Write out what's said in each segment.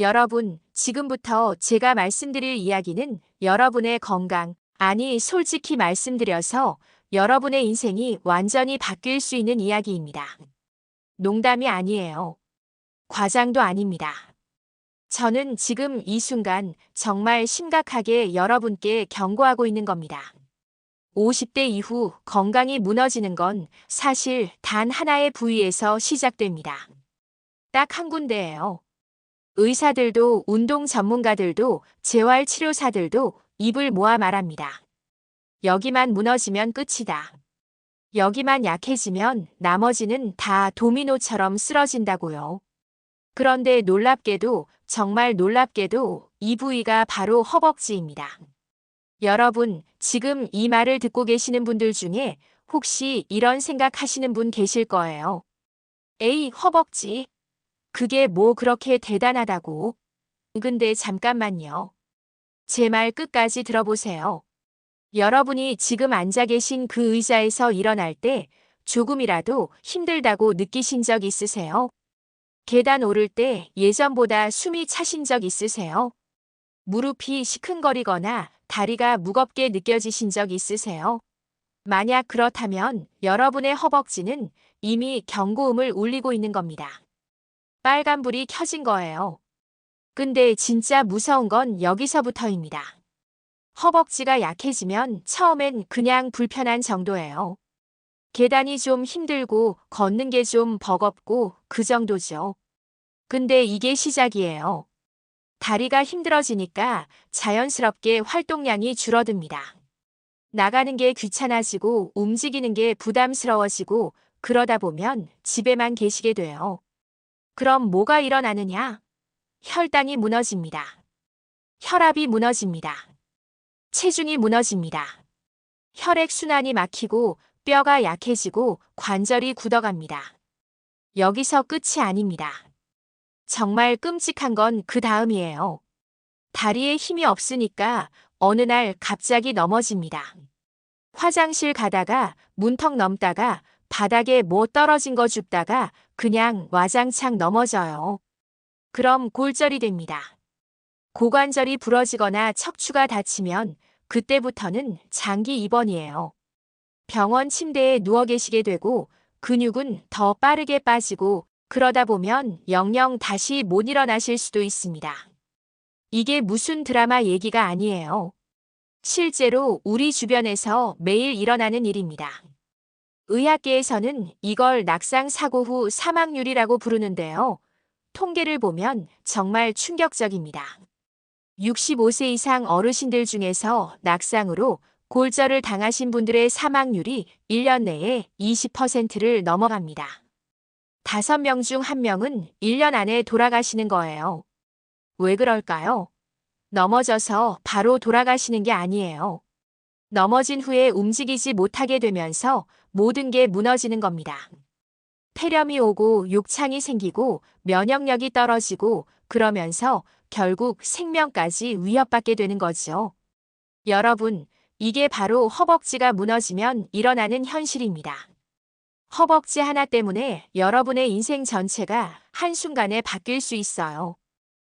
여러분, 지금부터 제가 말씀드릴 이야기는 여러분의 건강, 아니, 솔직히 말씀드려서 여러분의 인생이 완전히 바뀔 수 있는 이야기입니다. 농담이 아니에요. 과장도 아닙니다. 저는 지금 이 순간 정말 심각하게 여러분께 경고하고 있는 겁니다. 50대 이후 건강이 무너지는 건 사실 단 하나의 부위에서 시작됩니다. 딱 한 군데예요. 의사들도 운동 전문가들도 재활치료사들도 입을 모아 말합니다. 여기만 무너지면 끝이다. 여기만 약해지면 나머지는 다 도미노처럼 쓰러진다고요. 그런데 놀랍게도, 정말 놀랍게도 이 부위가 바로 허벅지입니다. 여러분, 지금 이 말을 듣고 계시는 분들 중에 혹시 이런 생각하시는 분 계실 거예요. 에이, 허벅지. 그게 뭐 그렇게 대단하다고. 근데 잠깐만요. 제 말 끝까지 들어보세요. 여러분이 지금 앉아 계신 그 의자에서 일어날 때 조금이라도 힘들다고 느끼신 적 있으세요? 계단 오를 때 예전보다 숨이 차신 적 있으세요? 무릎이 시큰거리거나 다리가 무겁게 느껴지신 적 있으세요? 만약 그렇다면 여러분의 허벅지는 이미 경고음을 울리고 있는 겁니다. 빨간불이 켜진 거예요. 근데 진짜 무서운 건 여기서부터입니다. 허벅지가 약해지면 처음엔 그냥 불편한 정도예요. 계단이 좀 힘들고 걷는 게 좀 버겁고 그 정도죠. 근데 이게 시작이에요. 다리가 힘들어지니까 자연스럽게 활동량이 줄어듭니다. 나가는 게 귀찮아지고 움직이는 게 부담스러워지고 그러다 보면 집에만 계시게 돼요. 그럼 뭐가 일어나느냐? 혈당이 무너집니다. 혈압이 무너집니다. 체중이 무너집니다. 혈액순환이 막히고 뼈가 약해지고 관절이 굳어갑니다. 여기서 끝이 아닙니다. 정말 끔찍한 건 그 다음이에요. 다리에 힘이 없으니까 어느 날 갑자기 넘어집니다. 화장실 가다가 문턱 넘다가 바닥에 뭐 떨어진 거 줍다가 그냥 와장창 넘어져요. 그럼 골절이 됩니다. 고관절이 부러지거나 척추가 다치면 그때부터는 장기 입원이에요. 병원 침대에 누워 계시게 되고 근육은 더 빠르게 빠지고 그러다 보면 영영 다시 못 일어나실 수도 있습니다. 이게 무슨 드라마 얘기가 아니에요. 실제로 우리 주변에서 매일 일어나는 일입니다. 의학계에서는 이걸 낙상 사고 후 사망률이라고 부르는데요. 통계를 보면 정말 충격적입니다. 65세 이상 어르신들 중에서 낙상으로 골절을 당하신 분들의 사망률이 1년 내에 20%를 넘어갑니다. 5명 중 1명은 1년 안에 돌아가시는 거예요. 왜 그럴까요? 넘어져서 바로 돌아가시는 게 아니에요. 넘어진 후에 움직이지 못하게 되면서 모든 게 무너지는 겁니다. 폐렴이 오고 욕창이 생기고 면역력이 떨어지고 그러면서 결국 생명까지 위협받게 되는 거죠. 여러분, 이게 바로 허벅지가 무너지면 일어나는 현실입니다. 허벅지 하나 때문에 여러분의 인생 전체가 한순간에 바뀔 수 있어요.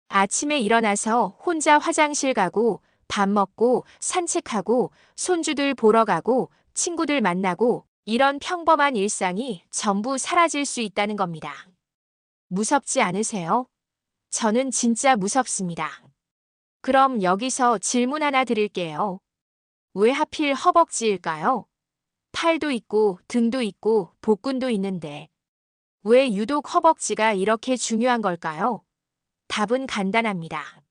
아침에 일어나서 혼자 화장실 가고 밥 먹고 산책하고 손주들 보러 가고 친구들 만나고 이런 평범한 일상이 전부 사라질 수 있다는 겁니다. 무섭지 않으세요? 저는 진짜 무섭습니다. 그럼 여기서 질문 하나 드릴게요. 왜 하필 허벅지일까요? 팔도 있고 등도 있고 복근도 있는데 왜 유독 허벅지가 이렇게 중요한 걸까요? 답은 간단합니다.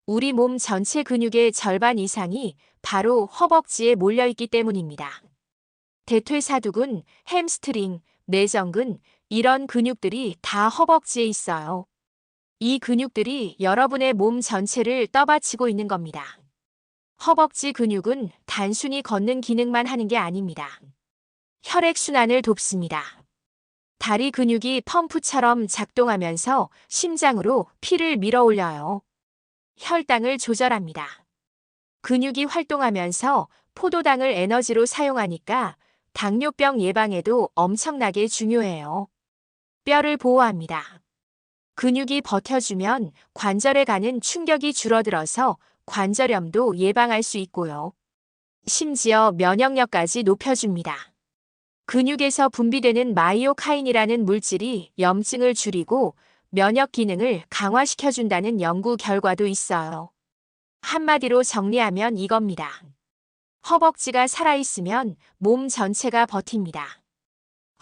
우리 몸 전체 근육의 절반 이상이 바로 허벅지에 몰려있기 때문입니다. 대퇴사두근, 햄스트링, 내전근, 이런 근육들이 다 허벅지에 있어요. 이 근육들이 여러분의 몸 전체를 떠받치고 있는 겁니다. 허벅지 근육은 단순히 걷는 기능만 하는 게 아닙니다. 혈액순환을 돕습니다. 다리 근육이 펌프처럼 작동하면서 심장으로 피를 밀어 올려요. 혈당을 조절합니다. 근육이 활동하면서 포도당을 에너지로 사용하니까 당뇨병 예방에도 엄청나게 중요해요. 뼈를 보호합니다. 근육이 버텨주면 관절에 가는 충격이 줄어들어서 관절염도 예방할 수 있고요. 심지어 면역력까지 높여줍니다. 근육에서 분비되는 마이오카인이라는 물질이 염증을 줄이고 면역 기능을 강화시켜준다는 연구 결과도 있어요. 한마디로 정리하면 이겁니다. 허벅지가 살아있으면 몸 전체가 버팁니다.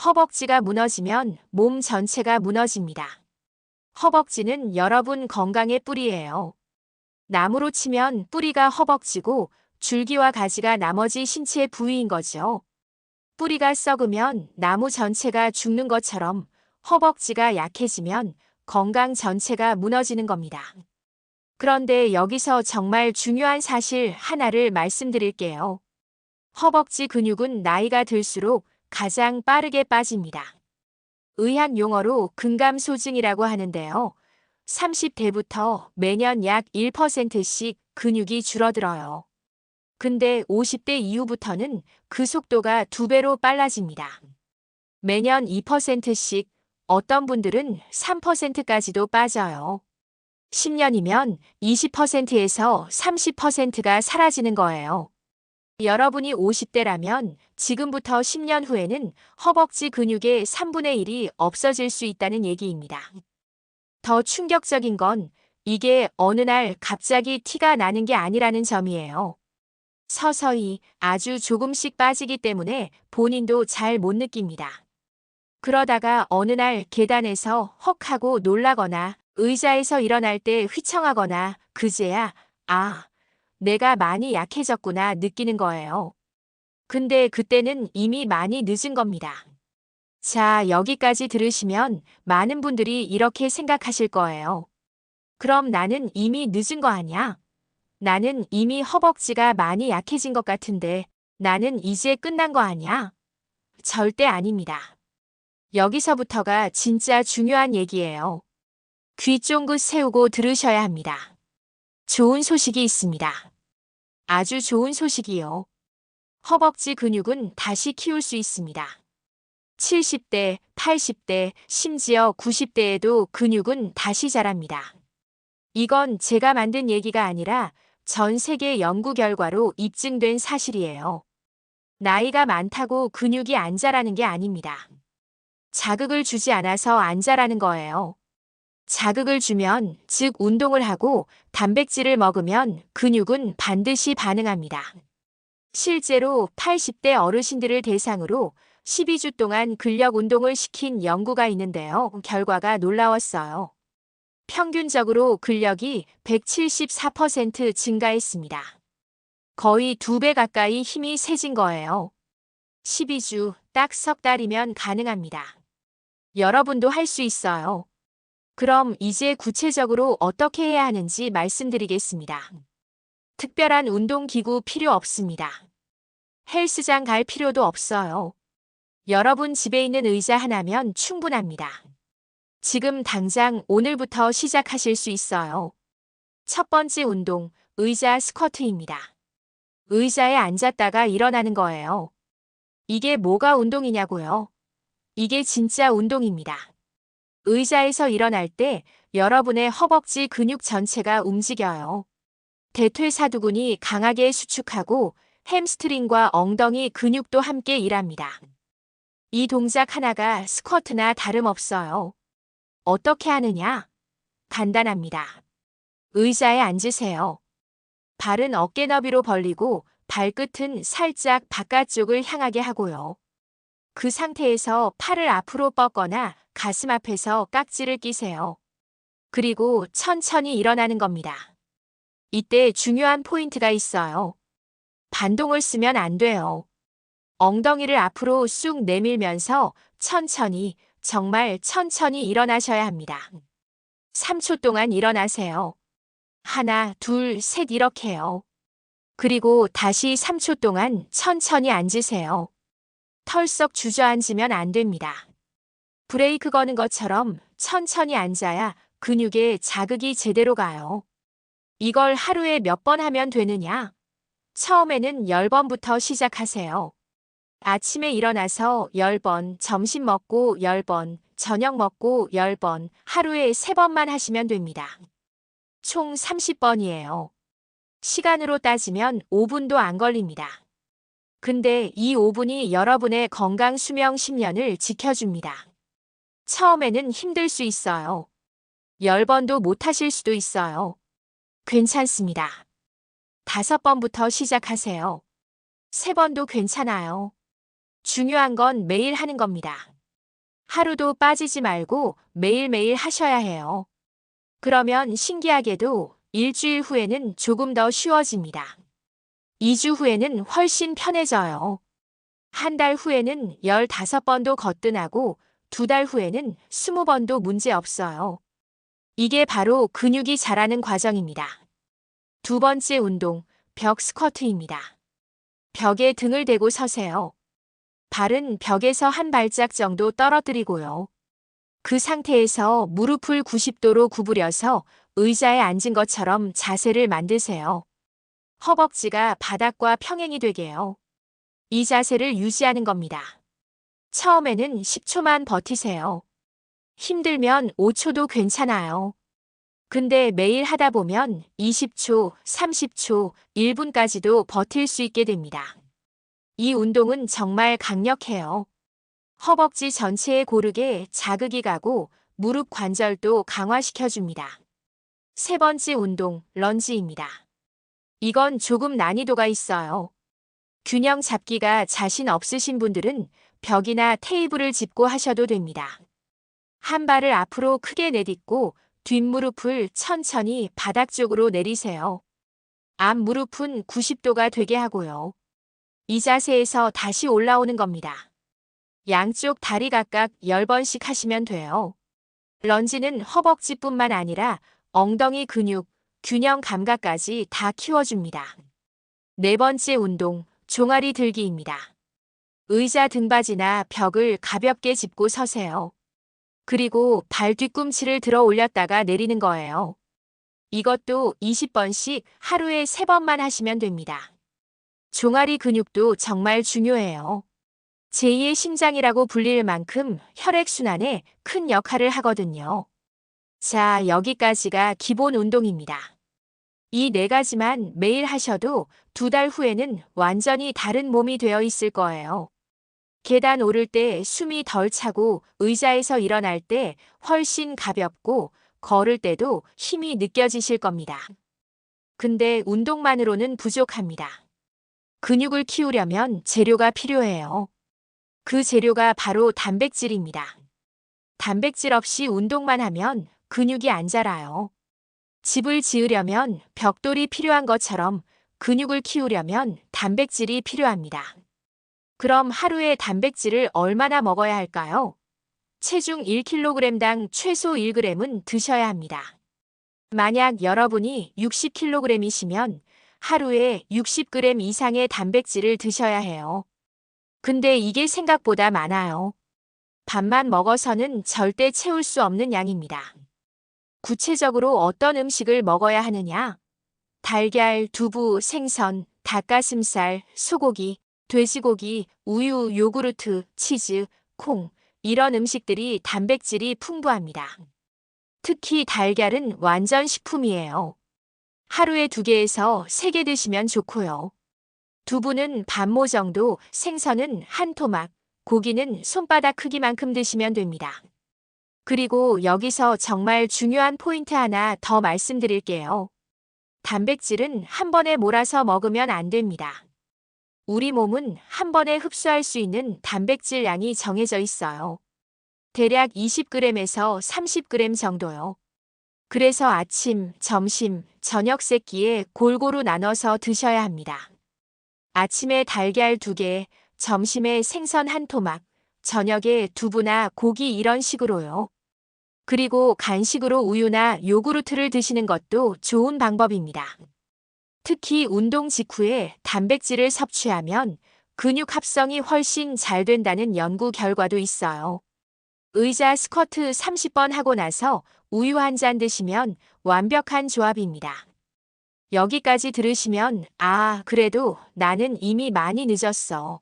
허벅지가 무너지면 몸 전체가 무너집니다. 허벅지는 여러분 건강의 뿌리예요. 나무로 치면 뿌리가 허벅지고 줄기와 가지가 나머지 신체 부위인 거죠. 뿌리가 썩으면 나무 전체가 죽는 것처럼 허벅지가 약해지면 건강 전체가 무너지는 겁니다. 그런데 여기서 정말 중요한 사실 하나를 말씀드릴게요. 허벅지 근육은 나이가 들수록 가장 빠르게 빠집니다. 의학 용어로 근감소증이라고 하는데요. 30대부터 매년 약 1%씩 근육이 줄어들어요. 근데 50대 이후부터는 그 속도가 2배로 빨라집니다. 매년 2%씩, 어떤 분들은 3%까지도 빠져요. 10년이면 20%에서 30%가 사라지는 거예요. 여러분이 50대라면 지금부터 10년 후에는 허벅지 근육의 3분의 1이 없어질 수 있다는 얘기입니다. 더 충격적인 건 이게 어느 날 갑자기 티가 나는 게 아니라는 점이에요. 서서히 아주 조금씩 빠지기 때문에 본인도 잘 못 느낍니다. 그러다가 어느 날 계단에서 헉 하고 놀라거나 의자에서 일어날 때 휘청하거나 그제야 아, 내가 많이 약해졌구나 느끼는 거예요. 근데 그때는 이미 많이 늦은 겁니다. 자, 여기까지 들으시면 많은 분들이 이렇게 생각하실 거예요. 그럼 나는 이미 늦은 거 아니야? 나는 이미 허벅지가 많이 약해진 것 같은데 나는 이제 끝난 거 아니야? 절대 아닙니다. 여기서부터가 진짜 중요한 얘기예요. 귀 쫑긋 세우고 들으셔야 합니다. 좋은 소식이 있습니다. 아주 좋은 소식이요. 허벅지 근육은 다시 키울 수 있습니다. 70대, 80대, 심지어 90대에도 근육은 다시 자랍니다. 이건 제가 만든 얘기가 아니라 전 세계 연구 결과로 입증된 사실이에요. 나이가 많다고 근육이 안 자라는 게 아닙니다. 자극을 주지 않아서 안 자라는 거예요. 자극을 주면, 즉 운동을 하고 단백질을 먹으면 근육은 반드시 반응합니다. 실제로 80대 어르신들을 대상으로 12주 동안 근력 운동을 시킨 연구가 있는데요. 결과가 놀라웠어요. 평균적으로 근력이 174% 증가했습니다. 거의 2배 가까이 힘이 세진 거예요. 12주, 딱 석 달이면 가능합니다. 여러분도 할 수 있어요. 그럼 이제 구체적으로 어떻게 해야 하는지 말씀드리겠습니다. 특별한 운동기구 필요 없습니다. 헬스장 갈 필요도 없어요. 여러분 집에 있는 의자 하나면 충분합니다. 지금 당장 오늘부터 시작하실 수 있어요. 첫 번째 운동, 의자 스쿼트입니다. 의자에 앉았다가 일어나는 거예요. 이게 뭐가 운동이냐고요? 이게 진짜 운동입니다. 의자에서 일어날 때 여러분의 허벅지 근육 전체가 움직여요. 대퇴사두근이 강하게 수축하고 햄스트링과 엉덩이 근육도 함께 일합니다. 이 동작 하나가 스쿼트나 다름없어요. 어떻게 하느냐? 간단합니다. 의자에 앉으세요. 발은 어깨 너비로 벌리고 발끝은 살짝 바깥쪽을 향하게 하고요. 그 상태에서 팔을 앞으로 뻗거나 가슴 앞에서 깍지를 끼세요. 그리고 천천히 일어나는 겁니다. 이때 중요한 포인트가 있어요. 반동을 쓰면 안 돼요. 엉덩이를 앞으로 쑥 내밀면서 천천히, 정말 천천히 일어나셔야 합니다. 3초 동안 일어나세요. 하나, 둘, 셋 이렇게요. 그리고 다시 3초 동안 천천히 앉으세요. 털썩 주저앉으면 안 됩니다. 브레이크 거는 것처럼 천천히 앉아야 근육에 자극이 제대로 가요. 이걸 하루에 몇 번 하면 되느냐? 처음에는 10번부터 시작하세요. 아침에 일어나서 10번, 점심 먹고 10번, 저녁 먹고 10번, 하루에 3번만 하시면 됩니다. 총 30번이에요. 시간으로 따지면 5분도 안 걸립니다. 근데 이 5분이 여러분의 건강 수명 10년을 지켜줍니다. 처음에는 힘들 수 있어요. 10번도 못 하실 수도 있어요. 괜찮습니다. 5번부터 시작하세요. 3번도 괜찮아요. 중요한 건 매일 하는 겁니다. 하루도 빠지지 말고 매일매일 하셔야 해요. 그러면 신기하게도 일주일 후에는 조금 더 쉬워집니다. 2주 후에는 훨씬 편해져요. 한 달 후에는 15번도 거뜬하고 2달 후에는 20번도 문제 없어요. 이게 바로 근육이 자라는 과정입니다. 두 번째 운동, 벽 스쿼트입니다. 벽에 등을 대고 서세요. 발은 벽에서 한 발짝 정도 떨어뜨리고요. 그 상태에서 무릎을 90도로 구부려서 의자에 앉은 것처럼 자세를 만드세요. 허벅지가 바닥과 평행이 되게요. 이 자세를 유지하는 겁니다. 처음에는 10초만 버티세요. 힘들면 5초도 괜찮아요. 근데 매일 하다 보면 20초, 30초, 1분까지도 버틸 수 있게 됩니다. 이 운동은 정말 강력해요. 허벅지 전체에 고르게 자극이 가고 무릎 관절도 강화시켜줍니다. 세 번째 운동, 런지입니다. 이건 조금 난이도가 있어요. 균형 잡기가 자신 없으신 분들은 벽이나 테이블을 짚고 하셔도 됩니다. 한 발을 앞으로 크게 내딛고 뒷무릎을 천천히 바닥 쪽으로 내리세요. 앞 무릎은 90도가 되게 하고요. 이 자세에서 다시 올라오는 겁니다. 양쪽 다리 각각 10번씩 하시면 돼요. 런지는 허벅지뿐만 아니라 엉덩이 근육, 균형 감각까지 다 키워줍니다. 네 번째 운동, 종아리 들기입니다. 의자 등받이나 벽을 가볍게 짚고 서세요. 그리고 발 뒤꿈치를 들어 올렸다가 내리는 거예요. 이것도 20번씩 하루에 3번만 하시면 됩니다. 종아리 근육도 정말 중요해요. 제2의 심장이라고 불릴 만큼 혈액순환에 큰 역할을 하거든요. 자, 여기까지가 기본 운동입니다. 이 4가지만 매일 하셔도 2달 후에는 완전히 다른 몸이 되어 있을 거예요. 계단 오를 때 숨이 덜 차고 의자에서 일어날 때 훨씬 가볍고 걸을 때도 힘이 느껴지실 겁니다. 근데 운동만으로는 부족합니다. 근육을 키우려면 재료가 필요해요. 그 재료가 바로 단백질입니다. 단백질 없이 운동만 하면 근육이 안 자라요. 집을 지으려면 벽돌이 필요한 것처럼 근육을 키우려면 단백질이 필요합니다. 그럼 하루에 단백질을 얼마나 먹어야 할까요? 체중 1kg당 최소 1g은 드셔야 합니다. 만약 여러분이 60kg이시면 하루에 60g 이상의 단백질을 드셔야 해요. 근데 이게 생각보다 많아요. 밥만 먹어서는 절대 채울 수 없는 양입니다. 구체적으로 어떤 음식을 먹어야 하느냐? 달걀, 두부, 생선, 닭가슴살, 소고기, 돼지고기, 우유, 요구르트, 치즈, 콩, 이런 음식들이 단백질이 풍부합니다. 특히 달걀은 완전 식품이에요. 하루에 2개에서 3개 드시면 좋고요. 두부는 반모 정도, 생선은 한 토막, 고기는 손바닥 크기만큼 드시면 됩니다. 그리고 여기서 정말 중요한 포인트 하나 더 말씀드릴게요. 단백질은 한 번에 몰아서 먹으면 안 됩니다. 우리 몸은 한 번에 흡수할 수 있는 단백질 양이 정해져 있어요. 대략 20g에서 30g 정도요. 그래서 아침, 점심, 저녁 세끼에 골고루 나눠서 드셔야 합니다. 아침에 달걀 2개, 점심에 생선 한 토막, 저녁에 두부나 고기 이런 식으로요. 그리고 간식으로 우유나 요구르트를 드시는 것도 좋은 방법입니다. 특히 운동 직후에 단백질을 섭취하면 근육 합성이 훨씬 잘 된다는 연구 결과도 있어요. 의자 스쿼트 30번 하고 나서 우유 한 잔 드시면 완벽한 조합입니다. 여기까지 들으시면 그래도 나는 이미 많이 늦었어.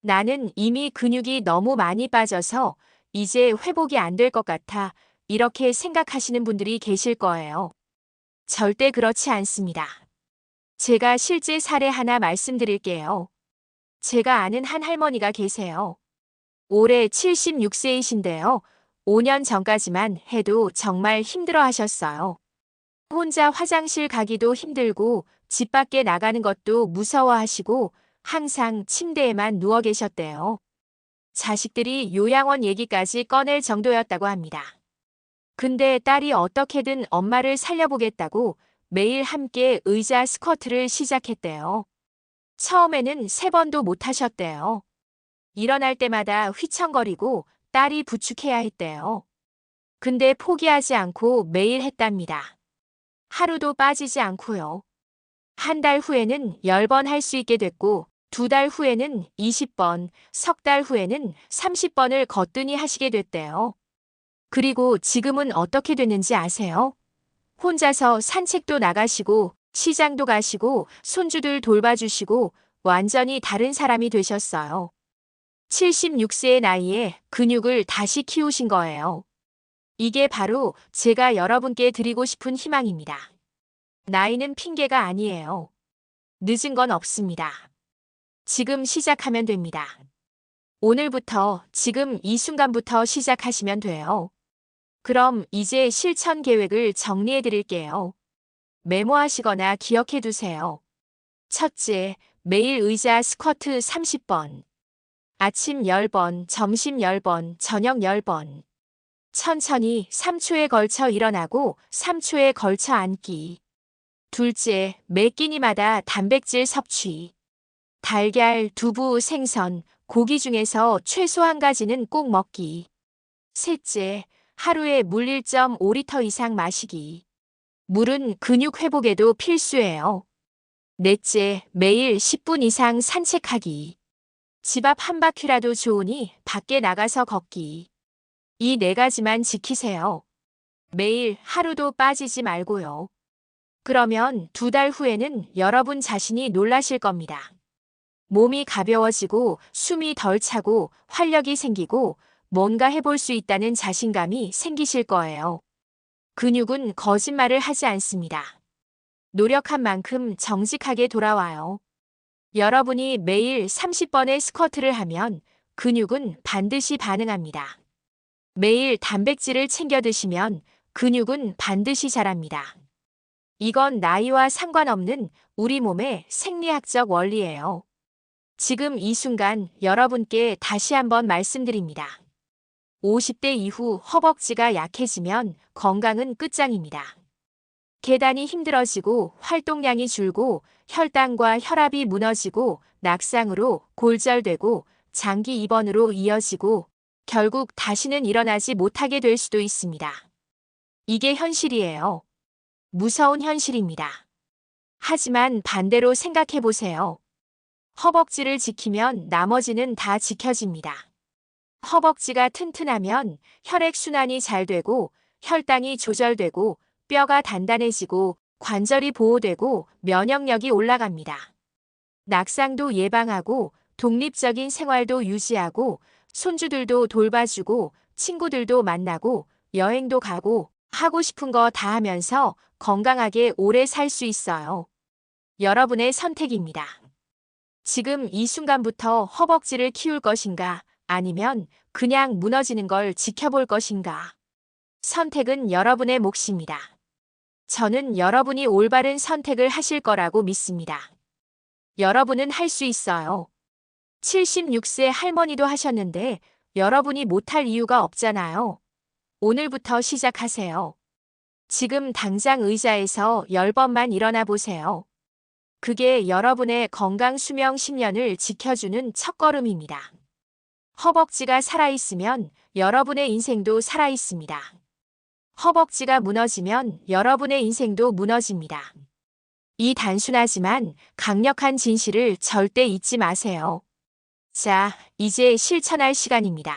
나는 이미 근육이 너무 많이 빠져서 이제 회복이 안 될 것 같아 이렇게 생각하시는 분들이 계실 거예요. 절대 그렇지 않습니다. 제가 실제 사례 하나 말씀드릴게요. 제가 아는 한 할머니가 계세요. 올해 76세이신데요. 5년 전까지만 해도 정말 힘들어 하셨어요. 혼자 화장실 가기도 힘들고 집 밖에 나가는 것도 무서워하시고 항상 침대에만 누워 계셨대요. 자식들이 요양원 얘기까지 꺼낼 정도였다고 합니다. 근데 딸이 어떻게든 엄마를 살려보겠다고 매일 함께 의자 스쿼트를 시작했대요. 처음에는 3번도 못 하셨대요. 일어날 때마다 휘청거리고 딸이 부축해야 했대요. 근데 포기하지 않고 매일 했답니다. 하루도 빠지지 않고요. 한 달 후에는 10번 할 수 있게 됐고 2달 후에는 20번, 석 달 후에는 30번을 거뜬히 하시게 됐대요. 그리고 지금은 어떻게 됐는지 아세요? 혼자서 산책도 나가시고 시장도 가시고 손주들 돌봐주시고 완전히 다른 사람이 되셨어요. 76세의 나이에 근육을 다시 키우신 거예요. 이게 바로 제가 여러분께 드리고 싶은 희망입니다. 나이는 핑계가 아니에요. 늦은 건 없습니다. 지금 시작하면 됩니다. 오늘부터, 지금 이 순간부터 시작하시면 돼요. 그럼 이제 실천 계획을 정리해 드릴게요. 메모하시거나 기억해 두세요. 첫째, 매일 의자 스쿼트 30번. 아침 10번, 점심 10번, 저녁 10번. 천천히 3초에 걸쳐 일어나고 3초에 걸쳐 앉기. 둘째, 매 끼니마다 단백질 섭취. 달걀, 두부, 생선, 고기 중에서 최소 한 가지는 꼭 먹기. 셋째, 하루에 물 1.5리터 이상 마시기. 물은 근육 회복에도 필수예요. 넷째, 매일 10분 이상 산책하기. 집 앞 한 바퀴라도 좋으니 밖에 나가서 걷기. 이 4가지만 지키세요. 매일 하루도 빠지지 말고요. 그러면 2달 후에는 여러분 자신이 놀라실 겁니다. 몸이 가벼워지고 숨이 덜 차고 활력이 생기고 뭔가 해볼 수 있다는 자신감이 생기실 거예요. 근육은 거짓말을 하지 않습니다. 노력한 만큼 정직하게 돌아와요. 여러분이 매일 30번의 스쿼트를 하면 근육은 반드시 반응합니다. 매일 단백질을 챙겨 드시면 근육은 반드시 자랍니다. 이건 나이와 상관없는 우리 몸의 생리학적 원리예요. 지금 이 순간 여러분께 다시 한번 말씀드립니다. 50대 이후 허벅지가 약해지면 건강은 끝장입니다. 계단이 힘들어지고 활동량이 줄고 혈당과 혈압이 무너지고 낙상으로 골절되고 장기 입원으로 이어지고 결국 다시는 일어나지 못하게 될 수도 있습니다. 이게 현실이에요. 무서운 현실입니다. 하지만 반대로 생각해 보세요. 허벅지를 지키면 나머지는 다 지켜집니다. 허벅지가 튼튼하면 혈액순환이 잘 되고 혈당이 조절되고 뼈가 단단해지고 관절이 보호되고 면역력이 올라갑니다. 낙상도 예방하고 독립적인 생활도 유지하고 손주들도 돌봐주고 친구들도 만나고 여행도 가고 하고 싶은 거 다 하면서 건강하게 오래 살 수 있어요. 여러분의 선택입니다. 지금 이 순간부터 허벅지를 키울 것인가 아니면 그냥 무너지는 걸 지켜볼 것인가. 선택은 여러분의 몫입니다. 저는 여러분이 올바른 선택을 하실 거라고 믿습니다. 여러분은 할 수 있어요. 76세 할머니도 하셨는데 여러분이 못할 이유가 없잖아요. 오늘부터 시작하세요. 지금 당장 의자에서 10번만 일어나 보세요. 그게 여러분의 건강 수명 10년을 지켜주는 첫걸음입니다. 허벅지가 살아있으면 여러분의 인생도 살아있습니다. 허벅지가 무너지면 여러분의 인생도 무너집니다. 이 단순하지만 강력한 진실을 절대 잊지 마세요. 자, 이제 실천할 시간입니다.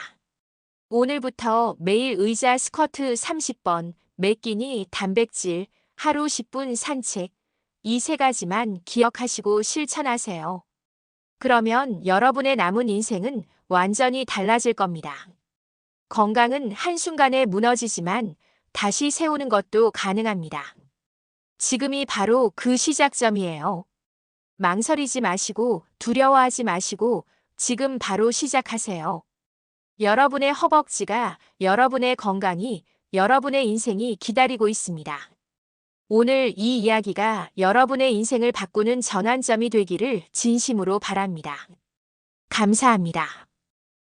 오늘부터 매일 의자 스쿼트 30번, 매 끼니 단백질, 하루 10분 산책, 이 3가지만 기억하시고 실천하세요. 그러면 여러분의 남은 인생은 완전히 달라질 겁니다. 건강은 한순간에 무너지지만 다시 세우는 것도 가능합니다. 지금이 바로 그 시작점이에요. 망설이지 마시고 두려워하지 마시고 지금 바로 시작하세요. 여러분의 허벅지가, 여러분의 건강이, 여러분의 인생이 기다리고 있습니다. 오늘 이 이야기가 여러분의 인생을 바꾸는 전환점이 되기를 진심으로 바랍니다. 감사합니다.